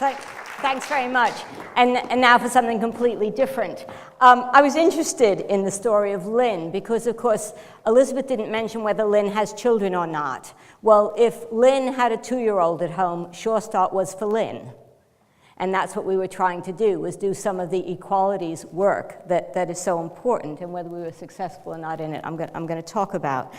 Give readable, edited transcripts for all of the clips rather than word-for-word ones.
Thanks very much. And now for something completely different. I was interested in the story of Lynn because, of course, Elizabeth didn't mention whether Lynn has children or not. Well, if Lynn had a 2-year-old at home, Sure Start was for Lynn. And that's what we were trying to do, was do some of the equalities work that is so important, and whether we were successful or not in it, I'm going to talk about.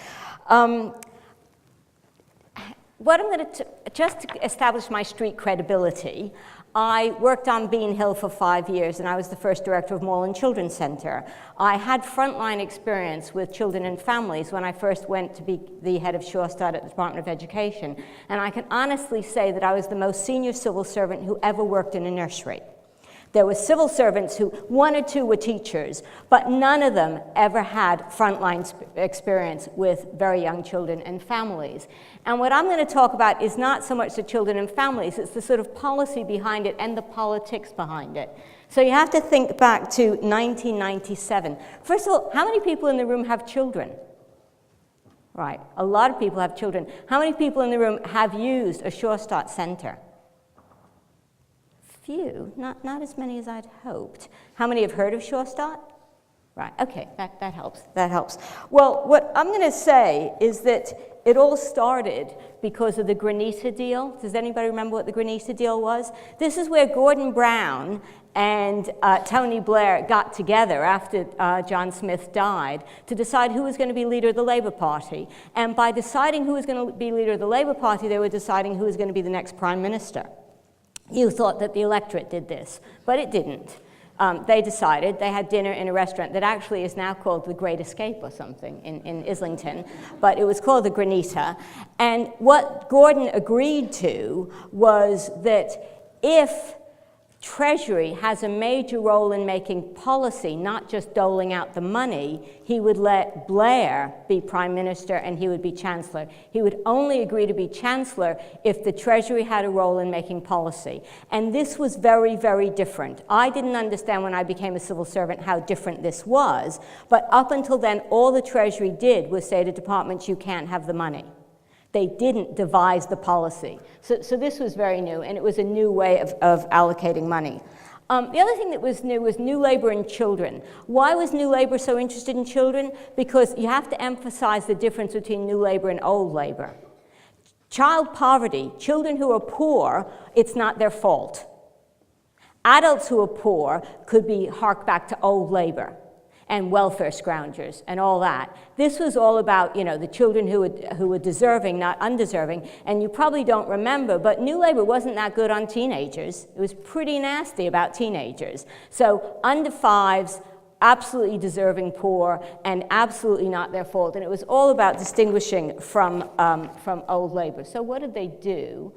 What I'm going to, just to establish my street credibility, I worked on Bean Hill for 5 years, and I was the first director of Moreland Children's Center. I had frontline experience with children and families when I first went to be the head of Sure Start at the Department of Education, and I can honestly say that I was the most senior civil servant who ever worked in a nursery. There were civil servants who, 1 or 2 were teachers, but none of them ever had frontline experience with very young children and families. And what I'm going to talk about is not so much the children and families, it's the sort of policy behind it and the politics behind it. So you have to think back to 1997. First of all, how many people in the room have children? Right, a lot of people have children. How many people in the room have used a Sure Start center? Few, not as many as I'd hoped. How many have heard of Sure Start? Right, okay, that helps. Well, what I'm going to say is that it all started because of the Granita deal. Does anybody remember what the Granita deal was? This is where Gordon Brown and Tony Blair got together after John Smith died to decide who was going to be leader of the Labour Party. And by deciding who was going to be leader of the Labour Party, they were deciding who was going to be the next prime minister. You thought that the electorate did this, but it didn't. They decided, they had dinner in a restaurant that actually is now called The Great Escape or something in Islington, but it was called the Granita. And what Gordon agreed to was that if Treasury has a major role in making policy, not just doling out the money, he would let Blair be prime minister and he would be chancellor. He would only agree to be chancellor if the Treasury had a role in making policy. And this was very, very different. I didn't understand when I became a civil servant how different this was, but up until then, all the Treasury did was say to departments, you can't have the money. They didn't devise the policy. So this was very new, and it was a new way of allocating money. The other thing that was New Labour and children. Why was New Labour so interested in children? Because you have to emphasize the difference between New Labour and Old Labour. Child poverty, children who are poor, it's not their fault. Adults who are poor could be harked back to Old Labour and welfare scroungers and all that. This was all about, the children who were deserving, not undeserving. And you probably don't remember, but New Labour wasn't that good on teenagers. It was pretty nasty about teenagers. So under 5s, absolutely deserving poor, and absolutely not their fault. And it was all about distinguishing from Old Labour. So what did they do?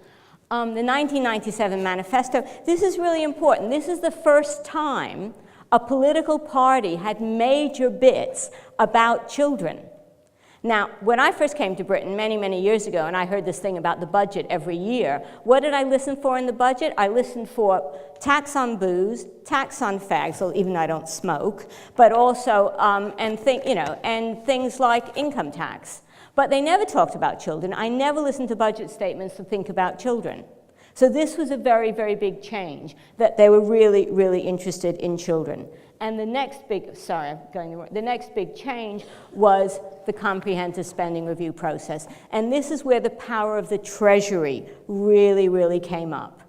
The 1997 manifesto, this is really important. This is the first time a political party had major bits about children. Now, when I first came to Britain many, many years ago, and I heard this thing about the budget every year, what did I listen for in the budget? I listened for tax on booze, tax on fags, well, even though I don't smoke, but also, and things like income tax. But they never talked about children. I never listened to budget statements to think about children. So this was a very, very big change, that they were really, really interested in children. And the next big, the next big change was the comprehensive spending review process. And this is where the power of the Treasury really, really came up.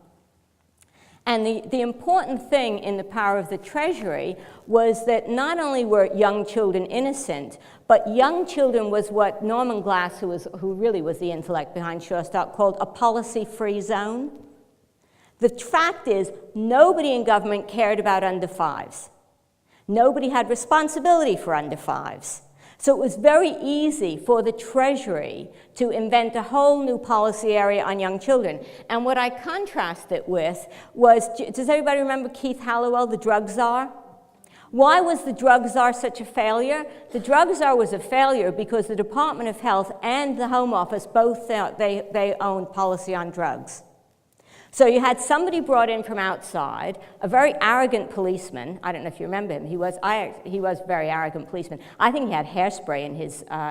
And the important thing in the power of the Treasury was that not only were young children innocent, but young children was what Norman Glass, who really was the intellect behind Sure Start, called a policy-free zone. The fact is, nobody in government cared about under 5s. Nobody had responsibility for under 5s. So it was very easy for the Treasury to invent a whole new policy area on young children. And what I contrast it with was, does everybody remember Keith Hallowell, the drug czar? Why was the drug czar such a failure? The drug czar was a failure because the Department of Health and the Home Office both thought they owned policy on drugs. So you had somebody brought in from outside, a very arrogant policeman. I don't know if you remember him. He was a very arrogant policeman. I think he had hairspray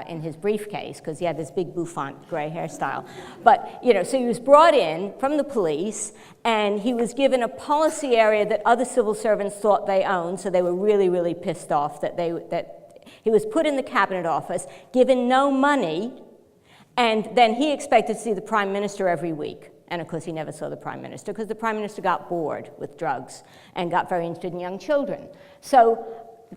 in his briefcase because he had this big bouffant gray hairstyle. But so he was brought in from the police, and he was given a policy area that other civil servants thought they owned. So they were really, really pissed off that he was put in the cabinet office, given no money, and then he expected to see the prime minister every week. And of course, he never saw the prime minister because the prime minister got bored with drugs and got very interested in young children. So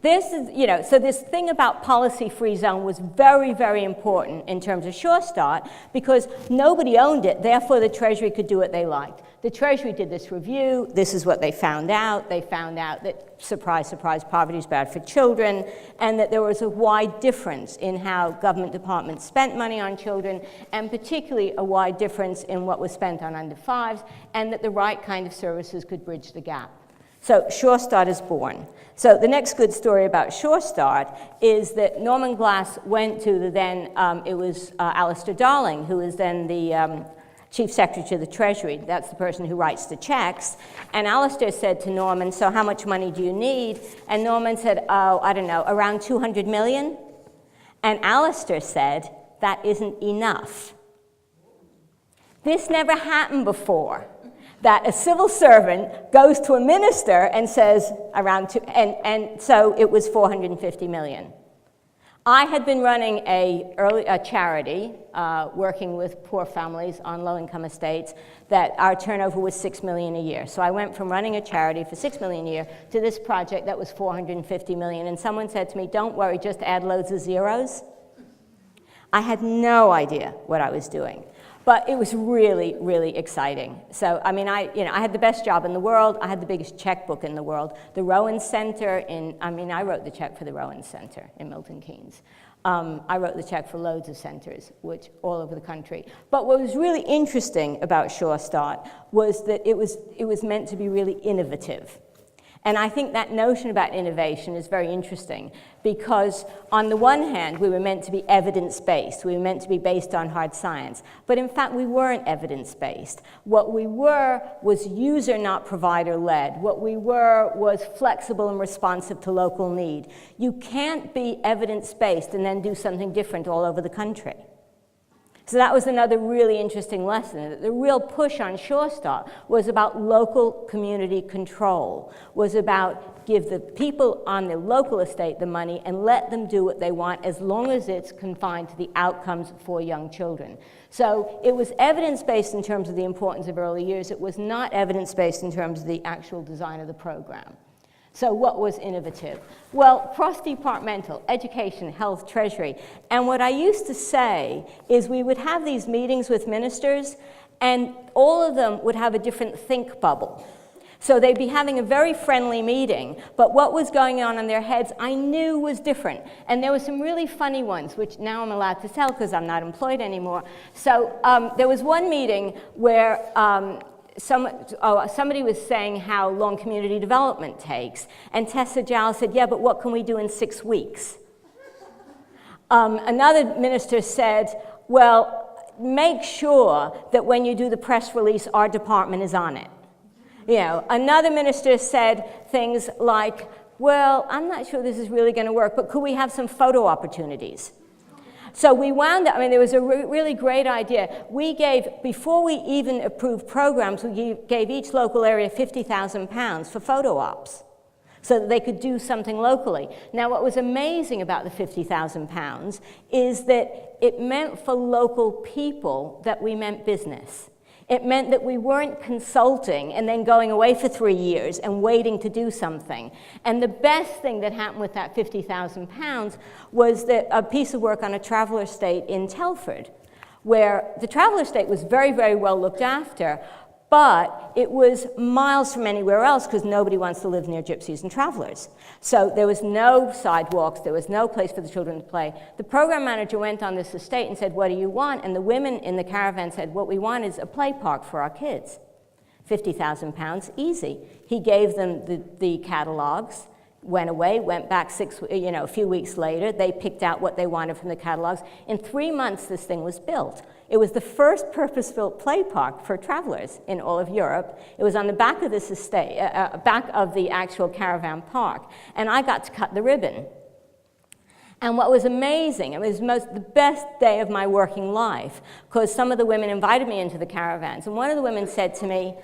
this is, so this thing about policy-free zone was very, very important in terms of Sure Start because nobody owned it, therefore the Treasury could do what they liked. The Treasury did this review. This is what they found out. They found out that, surprise, surprise, poverty is bad for children, and that there was a wide difference in how government departments spent money on children, and particularly a wide difference in what was spent on under fives, and that the right kind of services could bridge the gap. So Sure Start is born. So the next good story about Sure Start is that Norman Glass went to the then, it was Alistair Darling, who was then the Chief Secretary of the Treasury. That's the person who writes the checks. And Alistair said to Norman, so how much money do you need? And Norman said, oh, I don't know, around 200 million? And Alistair said, that isn't enough. This never happened before, that a civil servant goes to a minister and says around two, and so it was 450 million. I had been running a charity working with poor families on low-income estates that our turnover was $6 million a year. So I went from running a charity for $6 million a year to this project that was $450 million. And someone said to me, don't worry, just add loads of zeros. I had no idea what I was doing. But it was really, really exciting. So, I mean, I had the best job in the world. I had the biggest checkbook in the world. The Rowan Center I wrote the check for the Rowan Center in Milton Keynes. I wrote the check for loads of centers, which all over the country. But what was really interesting about Sure Start was that it was meant to be really innovative. And I think that notion about innovation is very interesting because on the one hand, we were meant to be evidence-based. We were meant to be based on hard science. But in fact, we weren't evidence-based. What we were was user, not provider-led. What we were was flexible and responsive to local need. You can't be evidence-based and then do something different all over the country. So that was another really interesting lesson. The real push on Sure Start was about local community control, was about give the people on the local estate the money and let them do what they want as long as it's confined to the outcomes for young children. So it was evidence-based in terms of the importance of early years. It was not evidence-based in terms of the actual design of the program. So what was innovative? Well, cross-departmental, education, health, treasury. And what I used to say is we would have these meetings with ministers, and all of them would have a different think bubble. So they'd be having a very friendly meeting, but what was going on in their heads I knew was different. And there were some really funny ones, which now I'm allowed to tell because I'm not employed anymore. So there was one meeting where somebody was saying how long community development takes. And Tessa Jowell said, yeah, but what can we do in 6 weeks? Another minister said, well, make sure that when you do the press release, our department is on it. Another minister said things like, well, I'm not sure this is really going to work, but could we have some photo opportunities? So we wound up, there was a really great idea. We gave, before we even approved programs, we gave each local area £50,000 for photo ops so that they could do something locally. Now, what was amazing about the £50,000 is that it meant for local people that we meant business. It meant that we weren't consulting and then going away for 3 years and waiting to do something. And the best thing that happened with that £50,000 was that a piece of work on a traveler estate in Telford, where the traveler estate was very, very well looked after, but it was miles from anywhere else because nobody wants to live near gypsies and travelers. So there was no sidewalks, there was no place for the children to play. The program manager went on this estate and said, what do you want? And the women in the caravan said, what we want is a play park for our kids. £50,000, easy. He gave them the catalogs, went away, went back a few weeks later. They picked out what they wanted from the catalogs. In 3 months, this thing was built. It was the first purpose-built play park for travelers in all of Europe. It was on the back of this estate, back of the actual caravan park, and I got to cut the ribbon. And what was amazing, it was the best day of my working life, because some of the women invited me into the caravans, and one of the women said to me,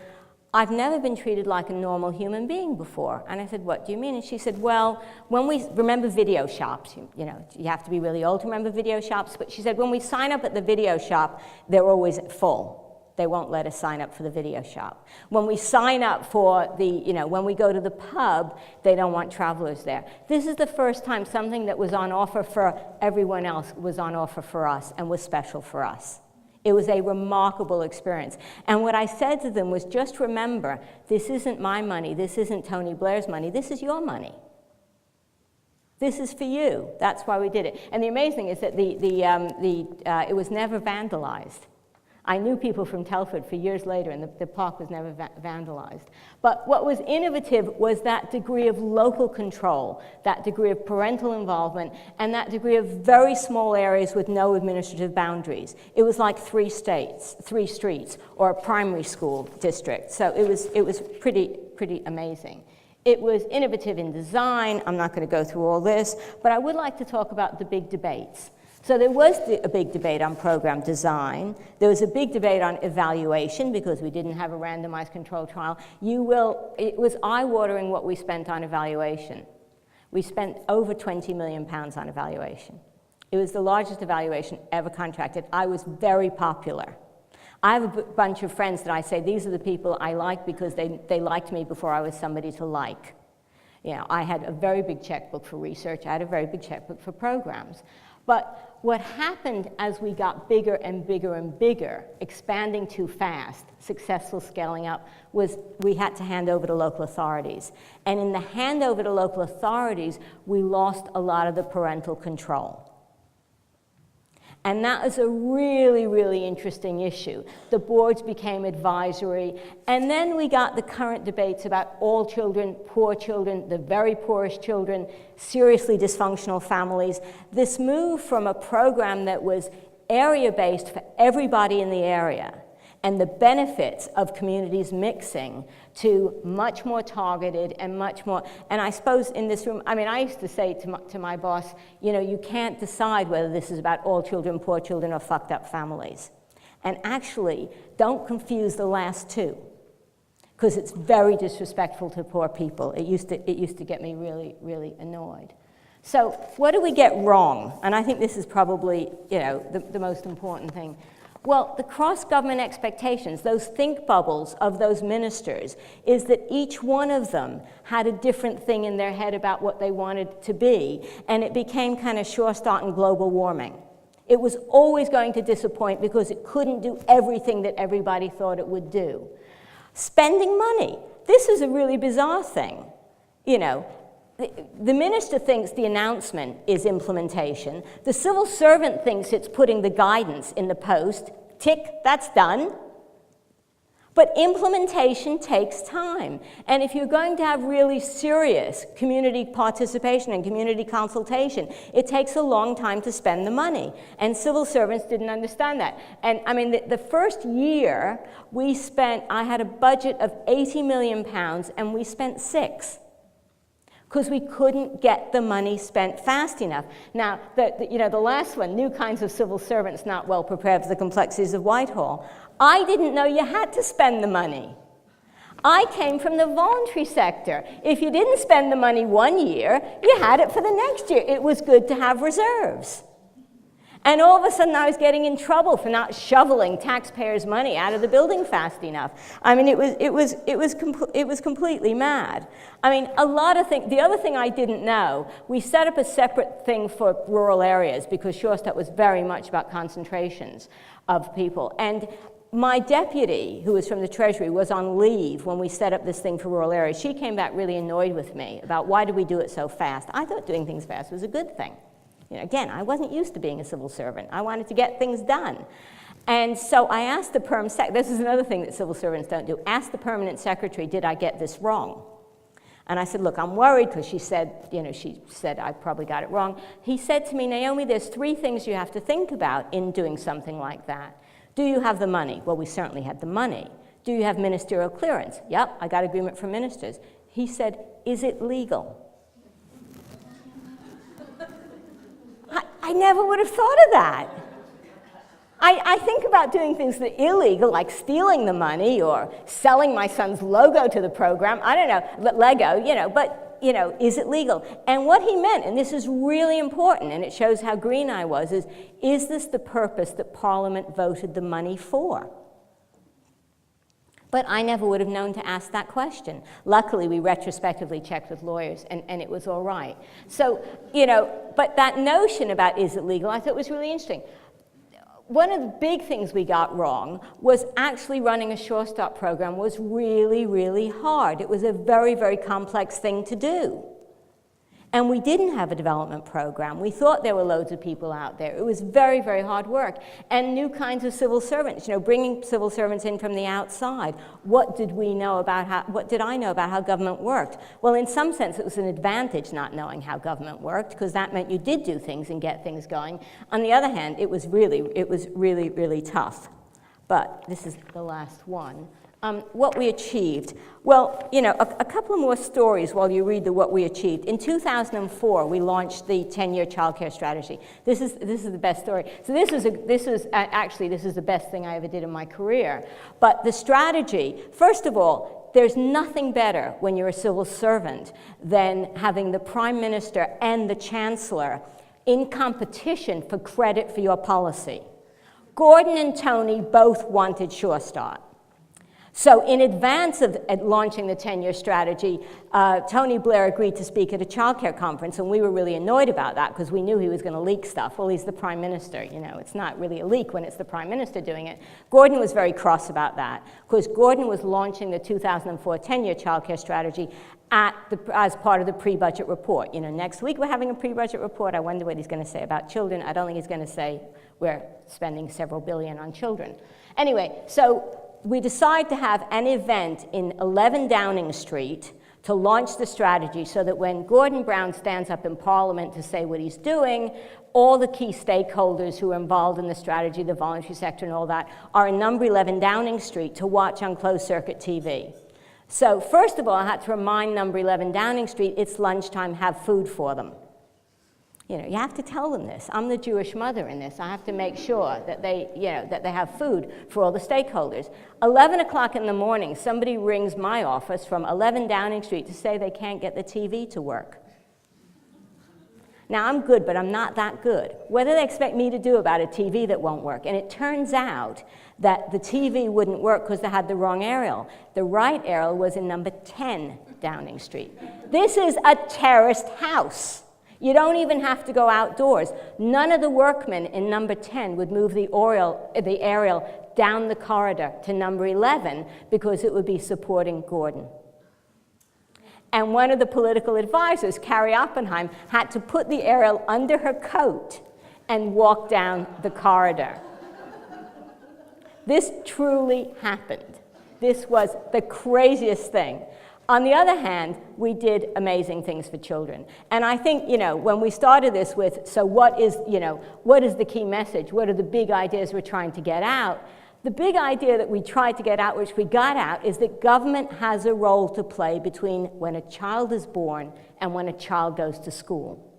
"I've never been treated like a normal human being before." And I said, "What do you mean?" And she said, "Well, when we remember video shops, you have to be really old to remember video shops, but she said, when we sign up at the video shop, they're always full. They won't let us sign up for the video shop. When we sign up for when we go to the pub, they don't want travelers there. This is the first time something that was on offer for everyone else was on offer for us and was special for us." It was a remarkable experience. And what I said to them was, just remember, this isn't my money, this isn't Tony Blair's money, this is your money. This is for you. That's why we did it. And the amazing thing is that it was never vandalized. I knew people from Telford for years later, and the park was never vandalized. But what was innovative was that degree of local control, that degree of parental involvement, and that degree of very small areas with no administrative boundaries. It was like 3 streets, or a primary school district. So it was pretty amazing. It was innovative in design. I'm not going to go through all this, but I would like to talk about the big debates. So there was a big debate on program design. There was a big debate on evaluation because we didn't have a randomized control trial. It was eye-watering what we spent on evaluation. We spent over £20 million on evaluation. It was the largest evaluation ever contracted. I was very popular. I have a bunch of friends that I say, these are the people I like because they liked me before I was somebody to like. I had a very big checkbook for research. I had a very big checkbook for programs. But what happened as we got bigger and bigger and bigger, expanding too fast, successful scaling up, was we had to hand over to local authorities. And in the handover to local authorities, we lost a lot of the parental control. And that was a really, really interesting issue. The boards became advisory, and then we got the current debates about all children, poor children, the very poorest children, seriously dysfunctional families. This move from a program that was area-based for everybody in the area, and the benefits of communities mixing to much more targeted and much more, and I suppose in this room, I used to say to my boss, you can't decide whether this is about all children, poor children, or fucked up families. And actually, don't confuse the last two, because it's very disrespectful to poor people. It used to get me really, really annoyed. So what do we get wrong? And I think this is probably, the most important thing. Well, the cross-government expectations, those think bubbles of those ministers, is that each one of them had a different thing in their head about what they wanted to be, and it became kind of sure start and global warming. It was always going to disappoint because it couldn't do everything that everybody thought it would do. Spending money. This is a really bizarre thing. The minister thinks the announcement is implementation. The civil servant thinks it's putting the guidance in the post. Tick, that's done. But implementation takes time. And if you're going to have really serious community participation and community consultation, it takes a long time to spend the money. And civil servants didn't understand that. And the first year I had a budget of £80 million and we spent £6 million. Because we couldn't get the money spent fast enough. Now, the last one, new kinds of civil servants not well prepared for the complexities of Whitehall. I didn't know you had to spend the money. I came from the voluntary sector. If you didn't spend the money one year, you had it for the next year. It was good to have reserves. And all of a sudden, I was getting in trouble for not shoveling taxpayers' money out of the building fast enough. It was completely mad. A lot of things. The other thing I didn't know, we set up a separate thing for rural areas because Shorestadt was very much about concentrations of people. And my deputy, who was from the Treasury, was on leave when we set up this thing for rural areas. She came back really annoyed with me about why did we do it so fast. I thought doing things fast was a good thing. Again, I wasn't used to being a civil servant. I wanted to get things done. And so I asked the perm sec, this is another thing that civil servants don't do, ask the permanent secretary, did I get this wrong? And I said, look, I'm worried, because she said I probably got it wrong. He said to me, Naomi, there's 3 things you have to think about in doing something like that. Do you have the money? Well, we certainly had the money. Do you have ministerial clearance? Yep, I got agreement from ministers. He said, is it legal? I never would have thought of that. I think about doing things that are illegal, like stealing the money or selling my son's logo to the program. I don't know, Lego, but, is it legal? And what he meant, and this is really important, and it shows how green I was, is this the purpose that Parliament voted the money for? But I never would have known to ask that question. Luckily, we retrospectively checked with lawyers, and it was all right. So, but that notion about is it legal, I thought was really interesting. One of the big things we got wrong was actually running a Sure Start program was really, really hard. It was a very, very complex thing to do. And we didn't have a development program. We thought there were loads of people out there. It was very, very hard work. And new kinds of civil servants, bringing civil servants in from the outside. What did I know about how government worked? Well, in some sense, it was an advantage not knowing how government worked, because that meant you did do things and get things going. On the other hand, it was really, really tough. But this is the last one. What we achieved. Well, a couple of more stories while you read what we achieved. In 2004, we launched the 10-year childcare strategy. This is the best story. So this is the best thing I ever did in my career. But the strategy, first of all, there's nothing better when you're a civil servant than having the Prime Minister and the Chancellor in competition for credit for your policy. Gordon and Tony both wanted Sure Start. So in advance of launching the 10-year strategy, Tony Blair agreed to speak at a childcare conference, and we were really annoyed about that because we knew he was going to leak stuff. Well, he's the Prime Minister. It's not really a leak when it's the Prime Minister doing it. Gordon was very cross about that because Gordon was launching the 2004 10-year childcare strategy as part of the pre-budget report. Next week we're having a pre-budget report. I wonder what he's going to say about children. I don't think he's going to say we're spending several billion on children. Anyway, so we decide to have an event in 11 Downing Street to launch the strategy so that when Gordon Brown stands up in Parliament to say what he's doing, all the key stakeholders who are involved in the strategy, the voluntary sector and all that, are in number 11 Downing Street to watch on closed-circuit TV. So first of all, I had to remind number 11 Downing Street it's lunchtime, have food for them. You have to tell them this. I'm the Jewish mother in this. I have to make sure that they have food for all the stakeholders. 11 o'clock in the morning, somebody rings my office from 11 Downing Street to say they can't get the TV to work. Now, I'm good, but I'm not that good. What do they expect me to do about a TV that won't work? And it turns out that the TV wouldn't work because they had the wrong aerial. The right aerial was in number 10 Downing Street. This is a terraced house. You don't even have to go outdoors. None of the workmen in number 10 would move the aerial down the corridor to number 11 because it would be supporting Gordon. And one of the political advisors, Carrie Oppenheim, had to put the aerial under her coat and walk down the corridor. This truly happened. This was the craziest thing. On the other hand, we did amazing things for children. And I think, when we started this with, so what is the key message? What are the big ideas we're trying to get out? The big idea that we tried to get out, which we got out, is that government has a role to play between when a child is born and when a child goes to school.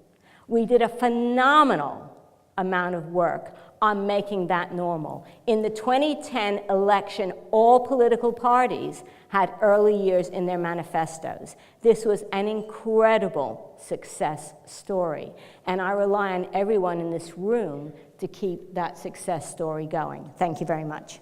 We did a phenomenal amount of work on making that normal. In the 2010 election, all political parties had early years in their manifestos. This was an incredible success story, and I rely on everyone in this room to keep that success story going. Thank you very much.